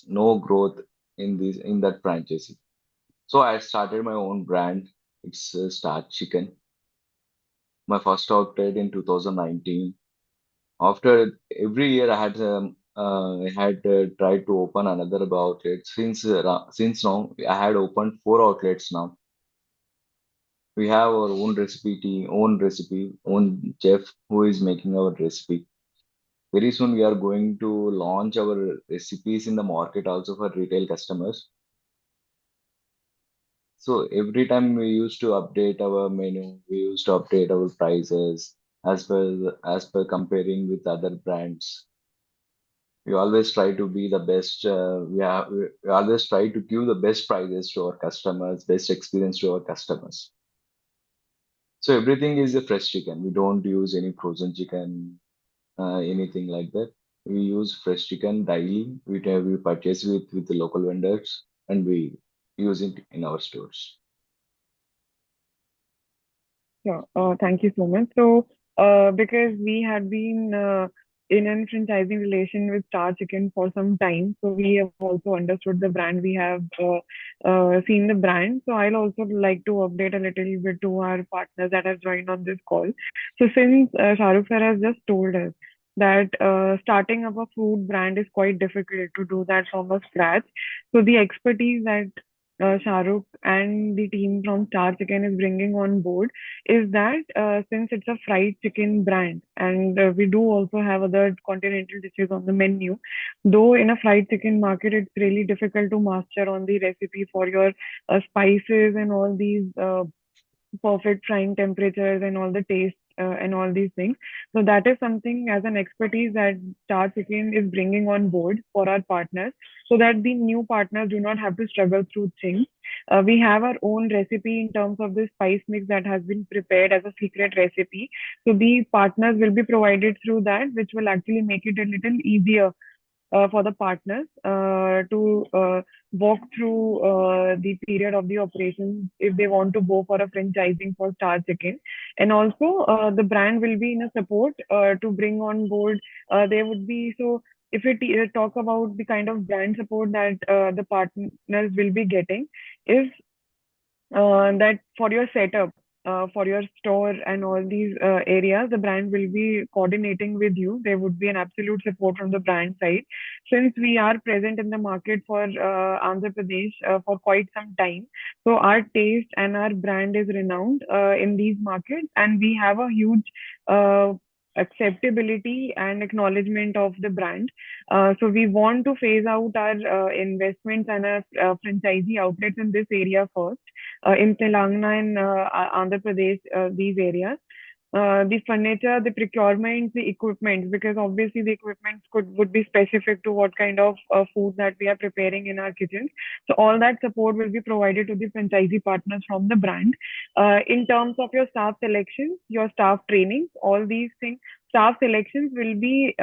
no growth in that franchise. So I started my own brand. It's Star Chicken. My first outlet in 2019. After every year, I had tried to open another outlet. Since now, I had opened four outlets now. We have our own chef who is making our recipe. Very soon, we are going to launch our recipes in the market also for retail customers. So every time we used to update our menu, we used to update our prices as per comparing with other brands. We always try to be the best. We always try to give the best prices to our customers, best experience to our customers. So everything is a fresh chicken. We don't use any frozen chicken, anything like that. We use fresh chicken daily. We purchase with the local vendors and we use it in our stores. Yeah, thank you so much. So, because we had been in a franchising relation with Star Chicken for some time, so we have also understood the brand. We have seen the brand. So, I'll also like to update a little bit to our partners that have joined on this call. So, since Shahrukh sir has just told us that starting up a food brand is quite difficult to do that from a scratch. So, the expertise that Shahrukh and the team from Star Chicken is bringing on board is that since it's a fried chicken brand and we do also have other continental dishes on the menu, though in a fried chicken market, it's really difficult to master on the recipe for your spices and all these perfect frying temperatures and all the taste and all these things. So that is something as an expertise that Star Chicken is bringing on board for our partners, so that the new partners do not have to struggle through things. We have our own recipe in terms of the spice mix that has been prepared as a secret recipe. So the partners will be provided through that, which will actually make it a little easier for the partners to walk through the period of the operations if they want to go for a franchising for Star Chicken. And also, the brand will be in a support to bring on board. There would be so. If we talk about the kind of brand support that the partners will be getting, is that for your setup, for your store and all these areas, the brand will be coordinating with you. There would be an absolute support from the brand side. Since we are present in the market for Andhra Pradesh for quite some time, so our taste and our brand is renowned in these markets, and we have a huge uh, acceptability and acknowledgement of the brand. So we want to phase out our investments and our franchisee outlets in this area first in Telangana and Andhra Pradesh, these areas. The furniture, the procurement, the equipment, because obviously the equipment would be specific to what kind of food that we are preparing in our kitchens. So all that support will be provided to the franchisee partners from the brand. In terms of your staff selections, your staff trainings, all these things, staff selections will be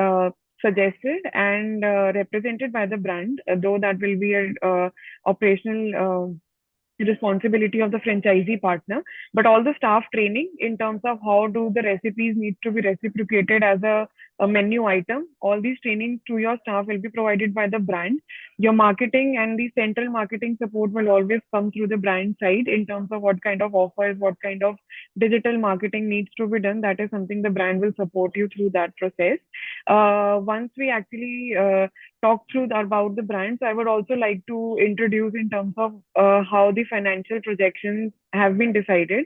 suggested and represented by the brand, though that will be a operational responsibility of the franchisee partner, but all the staff training in terms of how do the recipes need to be reciprocated as a menu item, all these trainings to your staff will be provided by the brand. Your marketing and the central marketing support will always come through the brand side in terms of what kind of offers, what kind of digital marketing needs to be done. That is something the brand will support you through that process. Once we actually talk through about the brands, I would also like to introduce in terms of how the financial projections have been decided.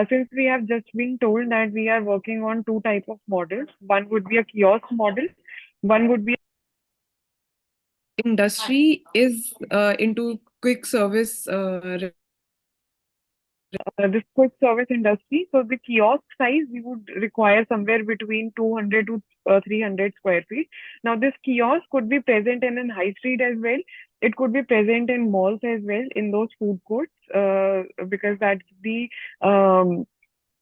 Since we have just been told that we are working on two type of models. One would be a kiosk model. One would be industry is into quick service this quick service industry. So the kiosk size we would require somewhere between 200 to 300 square feet. Now this kiosk could be present in a high street as well. It could be present in malls as well in those food courts because that's the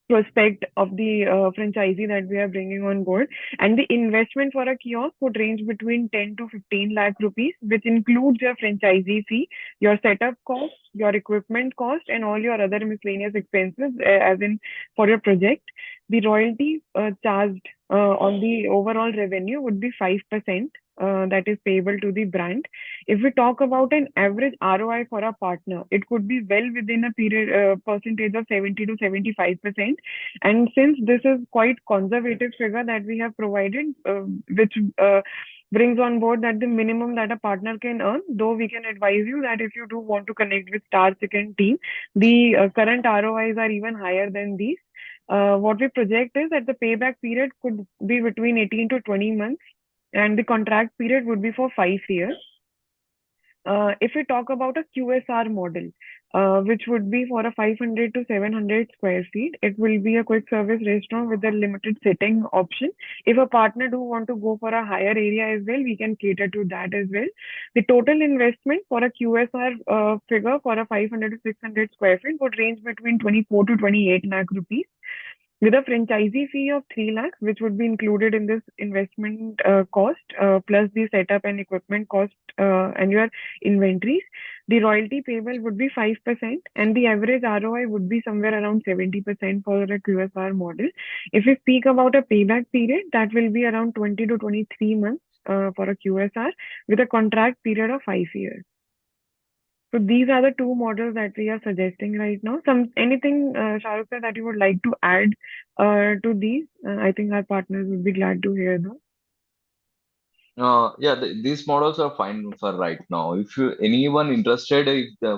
prospect of the franchisee that we are bringing on board. And the investment for a kiosk would range between 10 to 15 lakh rupees, which includes your franchisee fee, your setup cost, your equipment cost, and all your other miscellaneous expenses, as in for your project. The royalty charged on the overall revenue would be 5%. that is payable to the brand. If we talk about an average ROI for a partner, it could be well within a period percentage of 70 to 75%. And since this is quite conservative figure that we have provided, which brings on board that the minimum that a partner can earn, though we can advise you that if you do want to connect with Star Chicken team, the current ROIs are even higher than these. What we project is that the payback period could be between 18 to 20 months, and the contract period would be for 5 years. If we talk about a QSR model, which would be for a 500 to 700 square feet, it will be a quick service restaurant with a limited sitting option. If a partner do want to go for a higher area as well, we can cater to that as well. The total investment for a QSR figure for a 500 to 600 square feet would range between 24 to 28 lakh rupees, with a franchisee fee of 3 lakhs, which would be included in this investment cost, plus the setup and equipment cost and your inventories. The royalty payable would be 5%, and the average ROI would be somewhere around 70% for a QSR model. If we speak about a payback period, that will be around 20 to 23 months for a QSR, with a contract period of 5 years. So these are the two models that we are suggesting right now. Anything, Shahrukh sir, that you would like to add to these? I think our partners would be glad to hear those. Yeah, these models are fine for right now. If you anyone interested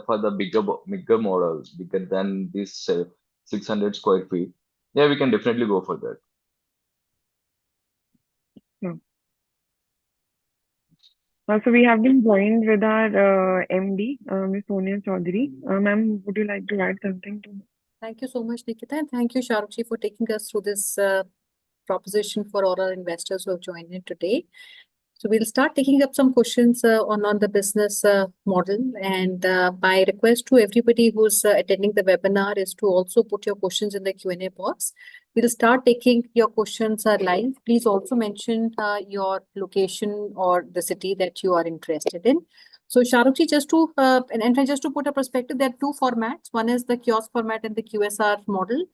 for the bigger models, bigger than this 600 square feet, yeah, we can definitely go for that. No. So we have been joined with our MD, Ms. Sonia Chaudhary. Ma'am, would you like to add something to? Thank you so much, Nikita, and thank you, Shahrukh, for taking us through this proposition for all our investors who have joined in today. So we'll start taking up some questions on the business model, and my request to everybody who's attending the webinar is to also put your questions in the Q&A box. We'll start taking your questions live. Please also mention your location or the city that you are interested in. So Shahrukh, just to just to put a perspective, there are two formats. One is the kiosk format and the QSR model.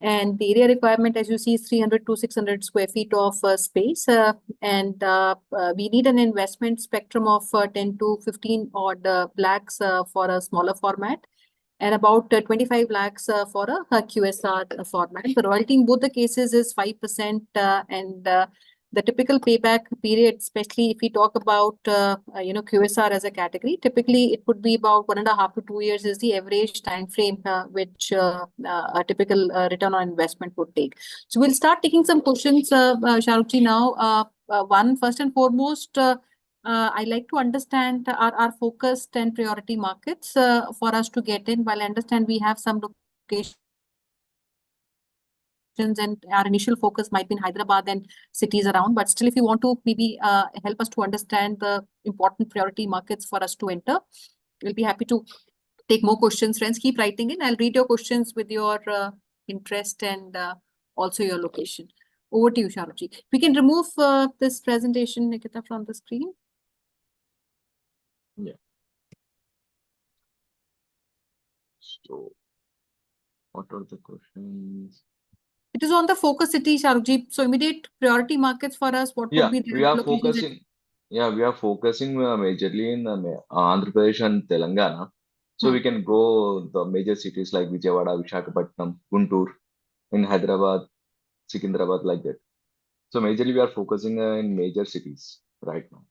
And the area requirement, as you see, is 300 to 600 square feet of space. We need an investment spectrum of 10 to 15 odd lakhs for a smaller format, and about 25 lakhs for a QSR format. The royalty in both the cases is 5%, and the typical payback period, especially if we talk about QSR as a category, typically it would be about 1.5 to 2 years is the average time frame which a typical return on investment would take. So we'll start taking some questions, Shahrukh now. One, first and foremost, I like to understand our focused and priority markets for us to get in. While I understand we have some locations, and our initial focus might be in Hyderabad and cities around, but still, if you want to maybe help us to understand the important priority markets for us to enter, we'll be happy to take more questions. Friends, keep writing in. I'll read your questions with your interest and also your location. Over to you, Shahrukh. We can remove this presentation, Nikita, from the screen. Yeah. So, what are the questions? It is on the focus city, Shahrukh. So immediate priority markets for us, what would be the we are locations? focusing. Yeah, we are focusing majorly in Andhra Pradesh and Telangana. So we can go the major cities like Vijayawada, Visakhapatnam, Guntur, in Hyderabad, Secunderabad, like that. So majorly we are focusing in major cities right now.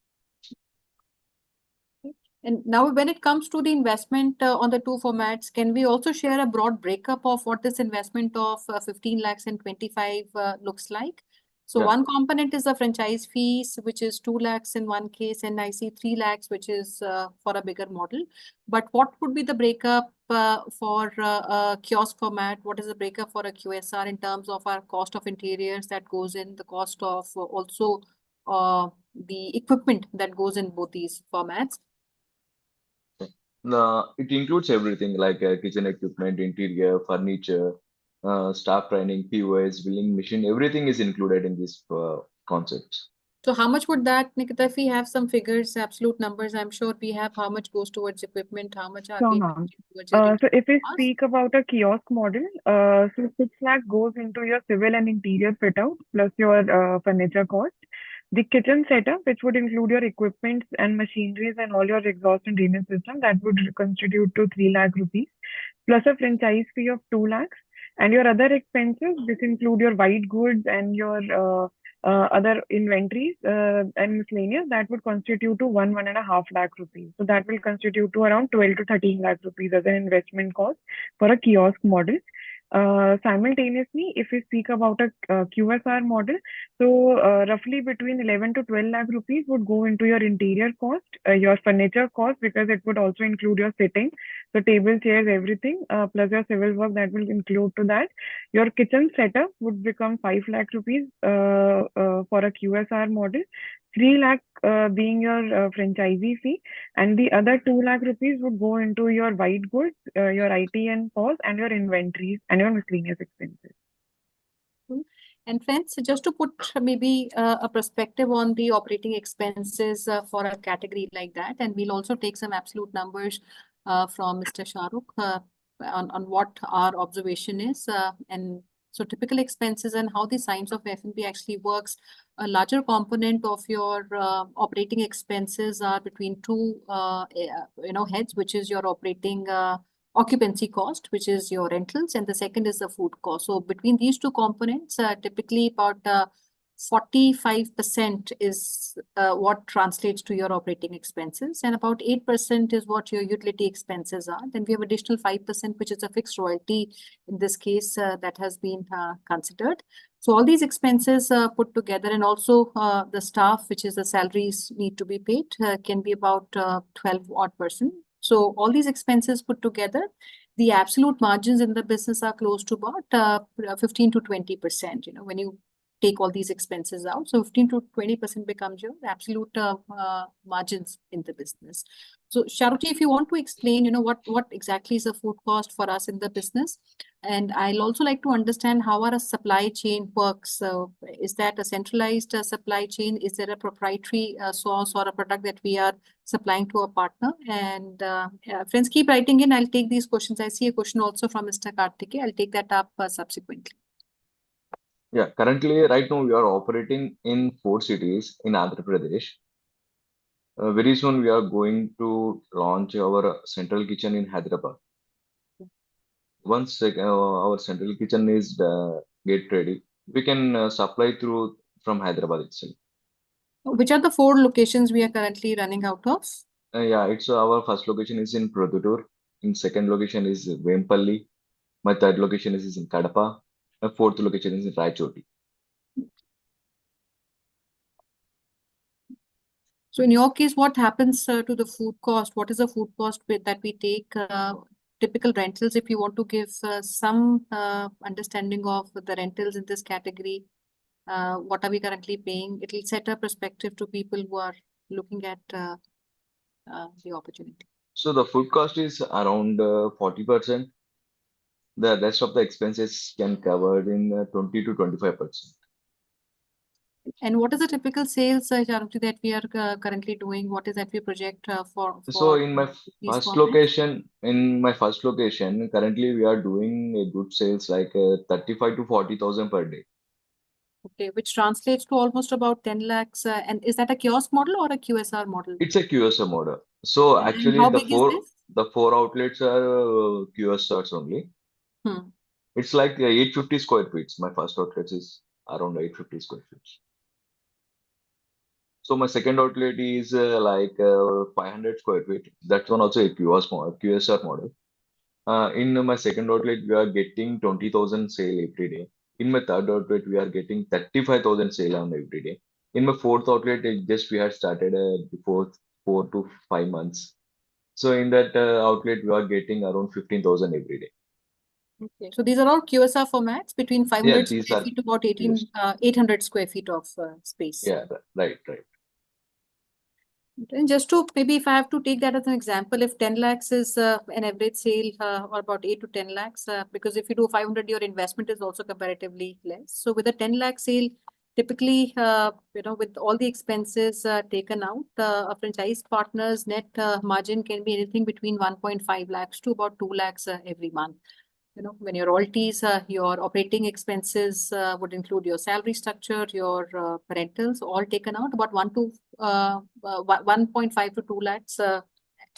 And now when it comes to the investment on the two formats, can we also share a broad breakup of what this investment of 15 lakhs and 25 looks like? So Yeah. one component is the franchise fees, which is 2 lakhs in one case, and I see 3 lakhs, which is for a bigger model. But what would be the breakup for a kiosk format? What is the breakup for a QSR in terms of our cost of interiors that goes in, the cost of also the equipment that goes in both these formats? It includes everything like kitchen equipment, interior, furniture, staff training, POS, billing machine, everything is included in these concepts. So how much would that, Nikita, if we have some figures, absolute numbers, I'm sure we have how much goes towards equipment, how much are we towards so if we speak about a kiosk model, so 6 lakh goes into your civil and interior fit out plus your furniture cost. The kitchen setup, which would include your equipment and machineries and all your exhaust and drainage system, that would constitute to 3 lakh rupees, plus a franchise fee of 2 lakhs. And your other expenses, this include your white goods and your other inventories and miscellaneous, that would constitute to 1.5 lakh rupees. So that will constitute to around 12 to 13 lakh rupees as an investment cost for a kiosk model. Simultaneously, if we speak about a QSR model, so roughly between 11 to 12 lakh rupees would go into your interior cost, your furniture cost, because it would also include your sitting, so table, chairs, everything, plus your civil work, that will include to that. Your kitchen setup would become 5 lakh rupees for a QSR model, 3 lakh being your franchisee fee, and the other 2 lakh rupees would go into your white goods, your IT and POS, and your inventories and your miscellaneous expenses. And friends, just to put maybe a perspective on the operating expenses for a category like that, and we'll also take some absolute numbers from Mr. Shahrukh on what our observation is. And so typical expenses and how the science of F&B actually works. A larger component of your operating expenses are between two heads, which is your operating occupancy cost, which is your rentals, and the second is the food cost. So between these two components, typically about 45% is what translates to your operating expenses, and about 8% is what your utility expenses are. Then we have additional 5%, which is a fixed royalty in this case that has been considered. So all these expenses put together, and also the staff, which is the salaries need to be paid, can be about 12% odd. So all these expenses put together, the absolute margins in the business are close to about 15 to 20%, when you take all these expenses out. So 15 to 20% becomes your absolute margins in the business. So Shahrukh, if you want to explain, what exactly is the food cost for us in the business? And I'll also like to understand how our supply chain works. So is that a centralized supply chain? Is there a proprietary source or a product that we are supplying to a partner? And friends, keep writing in. I'll take these questions. I see a question also from Mr. Karthike. I'll take that up subsequently. Yeah, currently, right now, we are operating in 4 cities in Andhra Pradesh. Very soon, we are going to launch our central kitchen in Hyderabad. Once our central kitchen is get ready, we can supply through from Hyderabad itself. Which are the 4 locations we are currently running out of? Yeah, it's our first location is in Produtur. In second location is Vempalli. My third location is in Kadapa. My fourth location is in Raichoti. So in your case, what happens to the food cost? What is the food cost that we take? Typical rentals, if you want to give some understanding of the rentals in this category, what are we currently paying? It will set a perspective to people who are looking at the opportunity. So the food cost is around 40%. The rest of the expenses can covered in 20 to 25%. And what is the typical sales, Shahrukh, that we are currently doing? What is that we project for So in my these first formats? location, currently we are doing a good sales like 35 to 40,000 per day. Okay, which translates to almost about 10 lakhs. And is that a kiosk model or a QSR model? It's a QSR model. So And actually how big is this? the four outlets are QSRs only. It's like 850 square feet. My first outlet is around 850 square feet. So my second outlet is like 500 square feet. That one also a QSR model. In my second outlet, we are getting 20,000 sale every day. In my third outlet, we are getting 35,000 sale on every day. In my fourth outlet, just we had started before 4 to 5 months. So in that outlet, we are getting around 15,000 every day. Okay, so these are all QSR formats between 500 Yeah, these square are feet to about yes. 800 square feet of space. Yeah, right. And just to maybe if I have to take that as an example, if 10 lakhs is an average sale or about 8 to 10 lakhs, because if you do 500, your investment is also comparatively less. So with a 10 lakh sale, typically, with all the expenses taken out, a franchise partner's net margin can be anything between 1.5 lakhs to about 2 lakhs every month. when your royalties, your operating expenses would include your salary structure, your rentals, all taken out, about 1.5 to 2 lakhs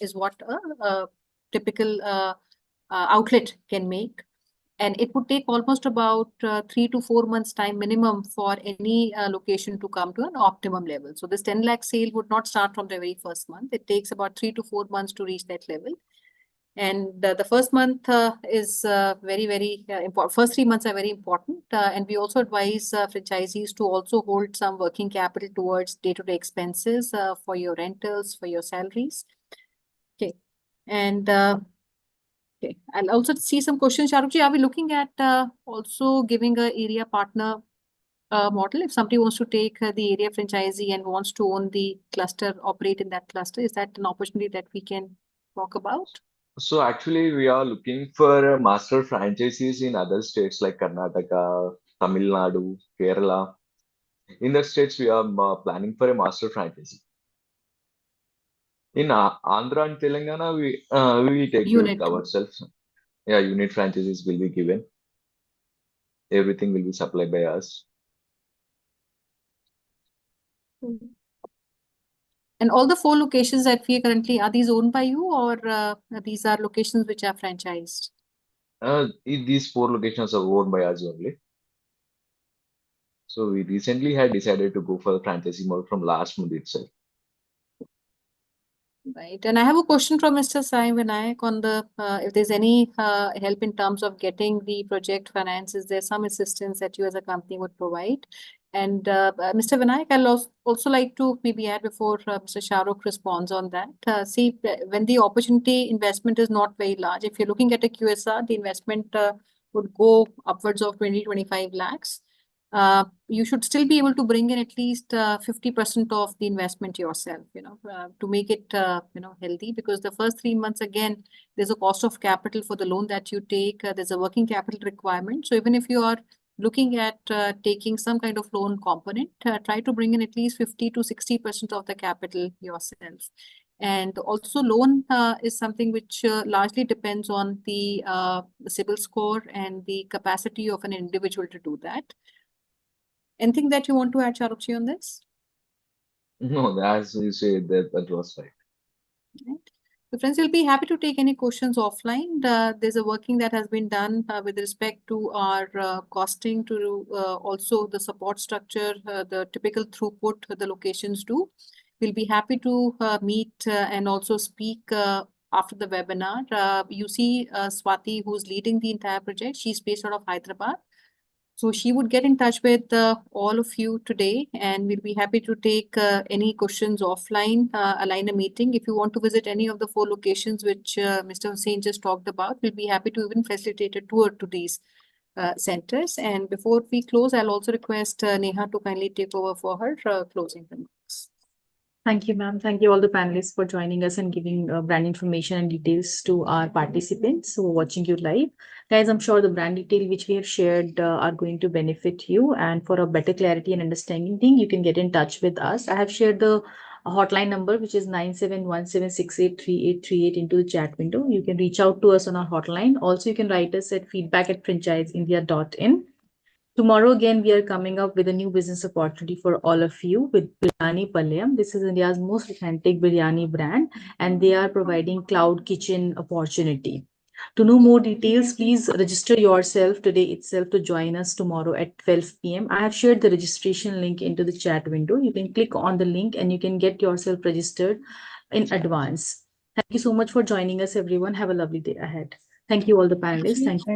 is what a typical outlet can make. And it would take almost about 3 to 4 months time minimum for any location to come to an optimum level. So this 10 lakh sale would not start from the very first month. It takes about 3 to 4 months to reach that level. And the first month is very, very important. First 3 months are very important. And we also advise franchisees to also hold some working capital towards day-to-day expenses for your rentals, for your salaries. Okay. And okay, I'll also see some questions. Shahrukh, are we looking at also giving a area partner model? If somebody wants to take the area franchisee and wants to own the cluster, operate in that cluster, is that an opportunity that we can talk about? So actually, we are looking for master franchisees in other states like Karnataka, Tamil Nadu, Kerala. In the states, we are planning for a master franchisee. In Andhra and Telangana, we take Unit. it ourselves. Yeah, unit franchises will be given. Everything will be supplied by us. And all the 4 locations that we currently, are these owned by you, or these are locations which are franchised? These 4 locations are owned by us only. So we recently had decided to go for the franchisee model from last month itself. Right. And I have a question from Mr. Sai Vinayak on the if there's any help in terms of getting the project finance. Is there some assistance that you as a company would provide? And Mr. Vinayak, I'll also like to maybe add before Mr. Shahrukh responds on that. See, when the opportunity investment is not very large, if you're looking at a QSR, the investment would go upwards of 20-25 lakhs. You should still be able to bring in at least 50% of the investment yourself, to make it, healthy, because the first 3 months, again, there's a cost of capital for the loan that you take. There's a working capital requirement. So even if you are looking at taking some kind of loan component, try to bring in at least 50 to 60% of the capital yourself. And also loan is something which largely depends on the CIBIL score and the capacity of an individual to do that. Anything that you want to add, Shahrukh, on this? No, as you say, that was right. Right. So friends, we'll be happy to take any questions offline. There's a working that has been done with respect to our costing, to also the support structure, the typical throughput the locations do. We'll be happy to meet and also speak after the webinar. You see Swati, who's leading the entire project. She's based out of Hyderabad. So she would get in touch with all of you today, and we'll be happy to take any questions offline, align a meeting. If you want to visit any of the 4 locations which Mr. Hussain just talked about, we'll be happy to even facilitate a tour to these centers. And before we close, I'll also request Neha to kindly take over for her closing remarks. Thank you, ma'am. Thank you all the panelists for joining us and giving brand information and details to our participants who are watching you live. Guys, I'm sure the brand detail which we have shared are going to benefit you. And for a better clarity and understanding, you can get in touch with us. I have shared the hotline number, which is 9717683838 into the chat window. You can reach out to us on our hotline. Also, you can write us at feedback@franchiseindia.in. Tomorrow again, we are coming up with a new business opportunity for all of you with Biryani Palayam. This is India's most authentic biryani brand, and they are providing cloud kitchen opportunity. To know more details, please register yourself today itself to join us tomorrow at 12 p.m. I have shared the registration link into the chat window. You can click on the link and you can get yourself registered in advance. Thank you so much for joining us, everyone. Have a lovely day ahead. Thank you all the panelists. Thank you.